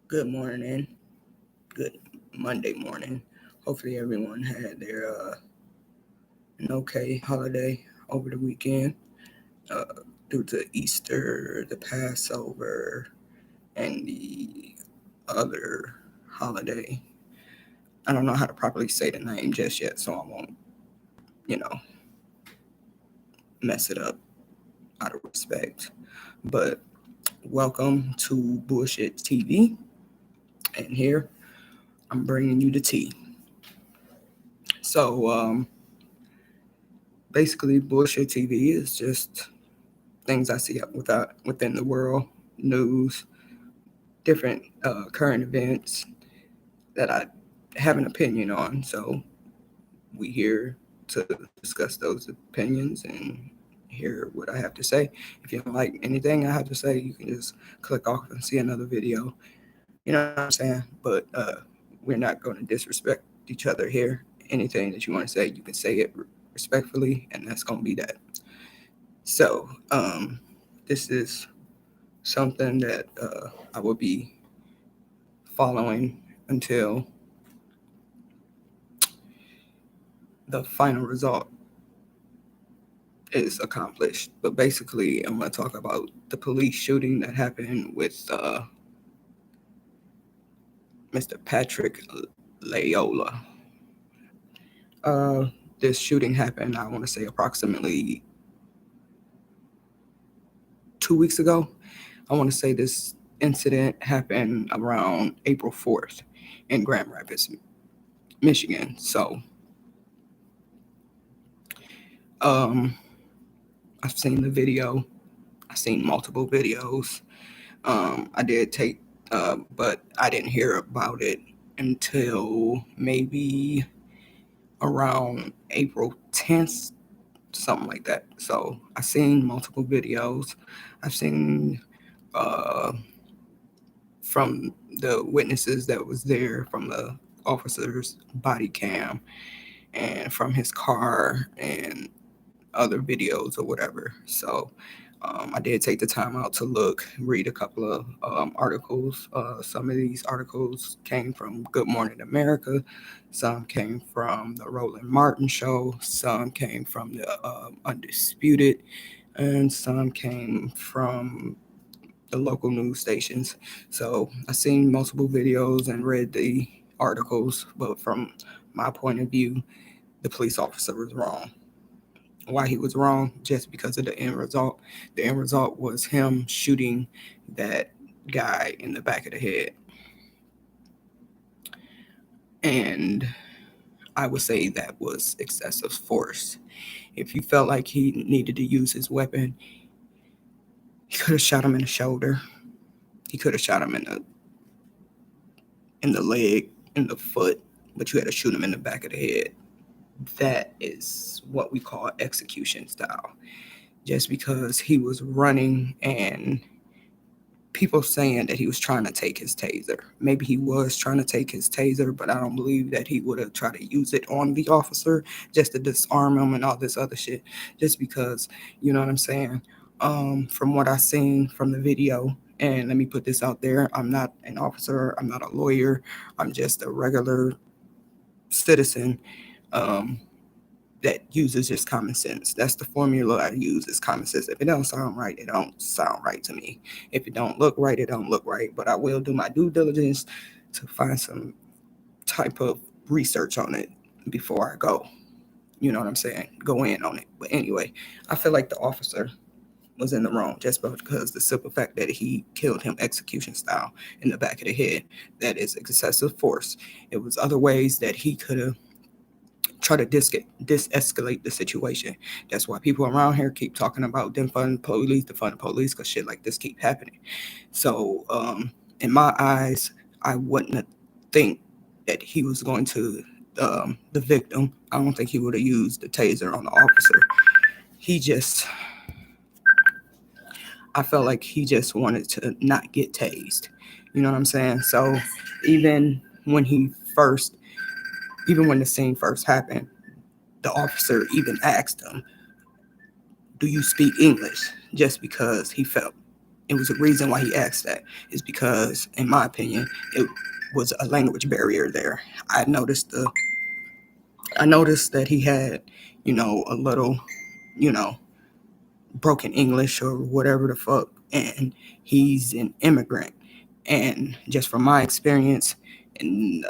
Good morning. Good Monday morning. Hopefully everyone had their an okay holiday over the weekend uh, due to Easter, the Passover, and the other holiday. I don't know how to properly say the name just yet, so I won't, you know, mess it up out of respect. But welcome to Bullshit TV, and here I'm bringing you the tea. So, basically, Bullshit TV is just things I see within the world, news, different current events that I have an opinion on. So we here to discuss those opinions and hear what I have to say. If you don't like anything I have to say, you can just click off and see another video. You know what I'm saying? But we're not going to disrespect each other here. Anything that you want to say, you can say it respectfully, and that's going to be that. So, this is something that I will be following until the final result is accomplished. But basically, I'm going to talk about the police shooting that happened with Mr. Patrick Layola. Uh, this shooting happened, I want to say, approximately 2 weeks ago. I want to say this incident happened around April 4th in Grand Rapids, Michigan. So, um, I've seen the video. I've seen multiple videos. I did take, but I didn't hear about it until maybe around April 10th, something like that. So I've seen multiple videos. I've seen uh, from the witnesses that was there, from the officer's body cam, and from his car, and other videos or whatever. So I did take the time out to read a couple of articles. Some of these articles came from Good Morning America. Some came from the Roland Martin Show. Some came from the Undisputed. And some came from the local news stations. So I seen multiple videos and read the articles, but from my point of view, the police officer was wrong. Why he was wrong? Just because of the end result. The end result was him shooting that guy in the back of the head. And I would say that was excessive force. If you felt like he needed to use his weapon, he could have shot him in the shoulder. He could have shot him in the leg, in the foot, but you had to shoot him in the back of the head. That is what we call execution style. Just because he was running and people saying that he was trying to take his taser. Maybe he was trying to take his taser, but I don't believe that he would have tried to use it on the officer just to disarm him and all this other shit. Just because, you know what I'm saying? From what I seen from the video, and let me put this out there, I'm not an officer, I'm not a lawyer, I'm just a regular citizen. Um, that uses just common sense. That's the formula I use is common sense. If it don't sound right, it don't sound right to me. If it don't look right, it don't look right. But I will do my due diligence to find some type of research on it before I go. You know what I'm saying? Go in on it. But anyway, I feel like the officer was in the wrong just because the simple fact that he killed him execution style in the back of the head, that is excessive force. It was other ways that he could have try to escalate the situation. That's why people around here keep talking about defund the police, because shit like this keep happening. So, in my eyes, I wouldn't think that he was going to the victim. I don't think he would have used the taser on the officer. He just, I felt like he just wanted to not get tased. You know what I'm saying? So, even when he first, even when the scene first happened, the officer even asked him, "Do you speak English?" Just because he felt it was a reason why he asked that. Is because, in my opinion, it was a language barrier there. I noticed that he had, a little, you know, broken English or whatever the fuck, and he's an immigrant. And just from my experience in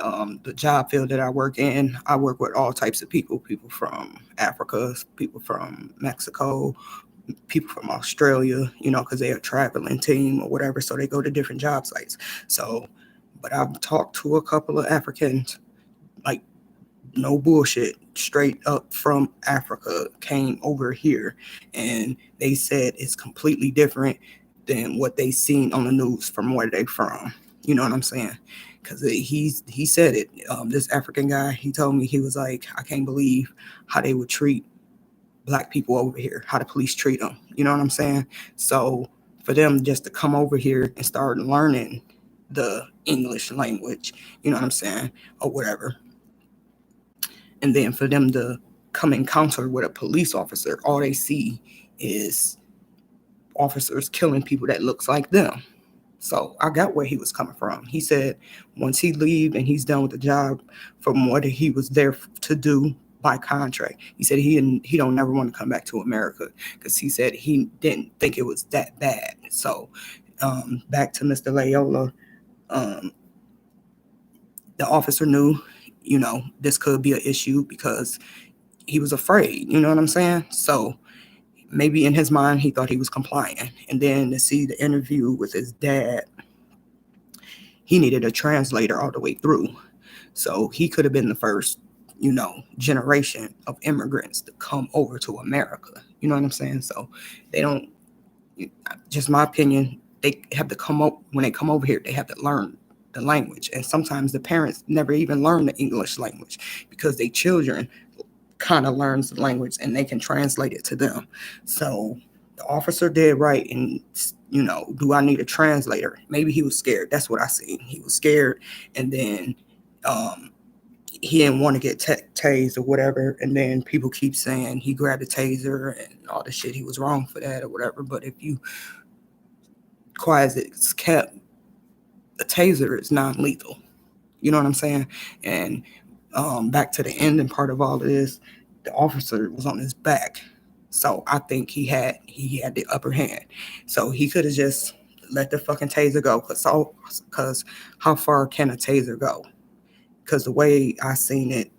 the job field that I work in, I work with all types of people from Africa, people from Mexico, people from Australia, because they're a traveling team or whatever, so they go to different job sites. So, but I've talked to a couple of Africans, like, no bullshit, straight up from Africa, came over here, and they said it's completely different than what they seen on the news from where they from. You know what I'm saying? Because he said it. This African guy, he told me, he was like, I can't believe how they would treat black people over here, how the police treat them. You know what I'm saying? So for them just to come over here and start learning the English language, you know what I'm saying, or whatever, and then for them to come encounter with a police officer, all they see is officers killing people that looks like them. So I got where he was coming from. He said once he leave and he's done with the job from what he was there to do by contract, he said he don't never want to come back to America, because he said he didn't think it was that bad. So back to Mr. Loyola, the officer knew, this could be an issue because he was afraid, you know what I'm saying? So maybe in his mind, he thought he was complying. And then to see the interview with his dad, he needed a translator all the way through. So he could have been the first, generation of immigrants to come over to America. You know what I'm saying? So they don't, just my opinion, they have to come up, when they come over here, they have to learn the language. And sometimes the parents never even learn the English language because their children kind of learns the language and they can translate it to them. So the officer did right. And, do I need a translator? Maybe he was scared. That's what I seen. He was scared. And then he didn't want to get tased or whatever. And then people keep saying he grabbed a taser and all the shit. He was wrong for that or whatever. But if you, quiet as it's kept, a taser is non-lethal. You know what I'm saying? And back to the ending part of all of this, the officer was on his back. So I think he had the upper hand. So he could have just let the fucking taser go. Because how far can a taser go? Because the way I seen it,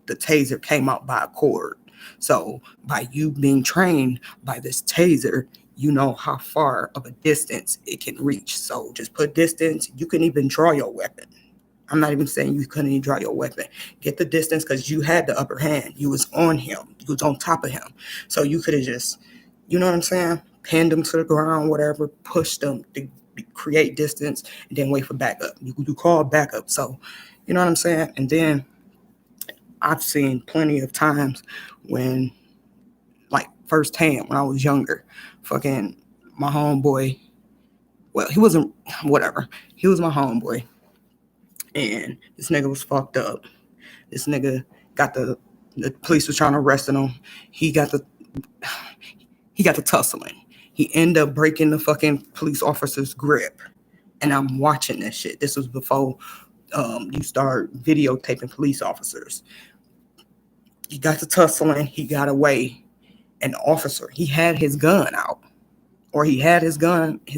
the taser came out by a cord. So by you being trained by this taser, you know how far of a distance it can reach. So just put distance. You can even draw your weapon. I'm not even saying you couldn't even draw your weapon. Get the distance because you had the upper hand. You was on him. You was on top of him. So you could have just, you know what I'm saying, pinned him to the ground, whatever, pushed him to create distance, and then wait for backup. You call backup. So, you know what I'm saying? And then I've seen plenty of times when, like, firsthand, when I was younger, fucking my homeboy, well, he wasn't, whatever. He was my homeboy. And this nigga was fucked up. This nigga got the police was trying to arrest him. He got the tussling. He ended up breaking the fucking police officer's grip. And I'm watching this shit. This was before you start videotaping police officers. He got the tussling. He got away. An officer, he had his gun out. Or he had his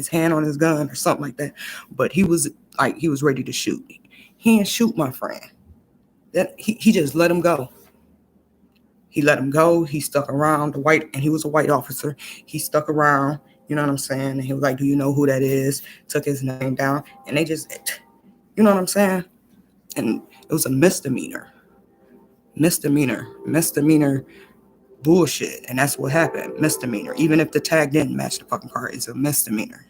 hand on his gun or something like that. But he was ready to shoot. He didn't shoot my friend. He just let him go. He let him go. He stuck around, and he was a white officer. He stuck around, you know what I'm saying? And he was like, do you know who that is? Took his name down. And they just, you know what I'm saying? And it was a misdemeanor bullshit. And that's what happened. Misdemeanor. Even if the tag didn't match the fucking car, it's a misdemeanor.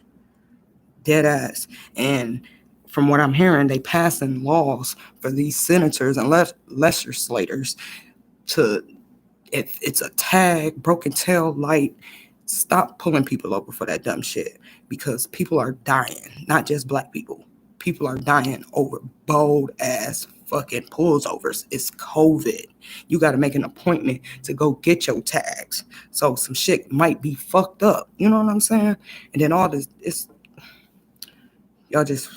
Dead ass. And from what I'm hearing, they passing laws for these senators and legislators to, if it's a tag, broken tail light, stop pulling people over for that dumb shit, because people are dying, not just black people. People are dying over bold ass fucking pullovers. It's COVID. You got to make an appointment to go get your tags. So some shit might be fucked up. You know what I'm saying? And then all this, Y'all just,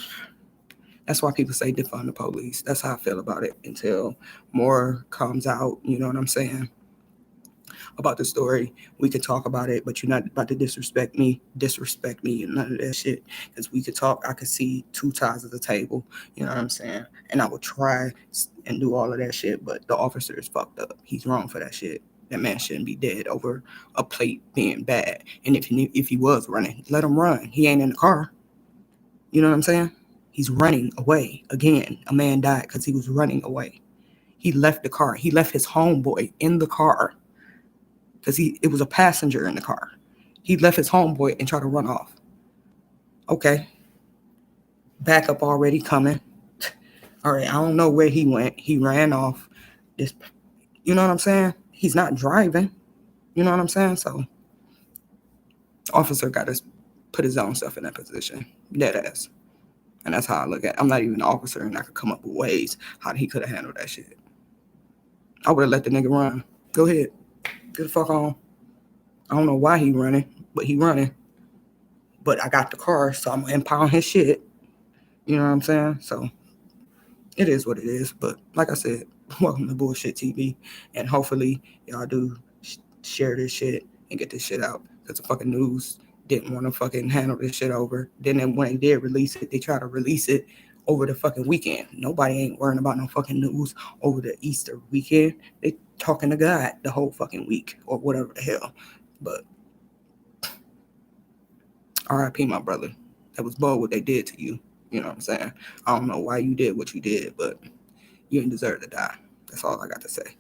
that's why people say defund the police. That's how I feel about it until more comes out. You know what I'm saying? About the story, we could talk about it, but you're not about to disrespect me, and none of that shit. Because we could talk, I could see two sides of the table. You know what I'm saying? And I would try and do all of that shit, but the officer is fucked up. He's wrong for that shit. That man shouldn't be dead over a plate being bad. And if he was running, let him run. He ain't in the car. You know what I'm saying? He's running away. Again, a man died because he was running away. He left the car. He left his homeboy in the car because it was a passenger in the car. He left his homeboy and tried to run off. Okay. Backup already coming. All right, I don't know where he went. He ran off. This, you know what I'm saying? He's not driving. You know what I'm saying? So, officer got to put his own stuff in that position. Dead ass. And that's how I look at it. I'm not even an officer, and I could come up with ways how he could have handled that shit. I would have let the nigga run. Go ahead. Get the fuck on. I don't know why he running, but he running. But I got the car, so I'm going to impound his shit. You know what I'm saying? So it is what it is. But like I said, welcome to Bullshit TV. And hopefully y'all do share this shit and get this shit out. Because the fucking news didn't want to fucking handle this shit over. Then when they did release it, they try to release it over the fucking weekend. Nobody ain't worrying about no fucking news over the Easter weekend. They talking to God the whole fucking week or whatever the hell. But R.I.P. my brother. That was bold what they did to you. You know what I'm saying? I don't know why you did what you did, but you didn't deserve to die. That's all I got to say.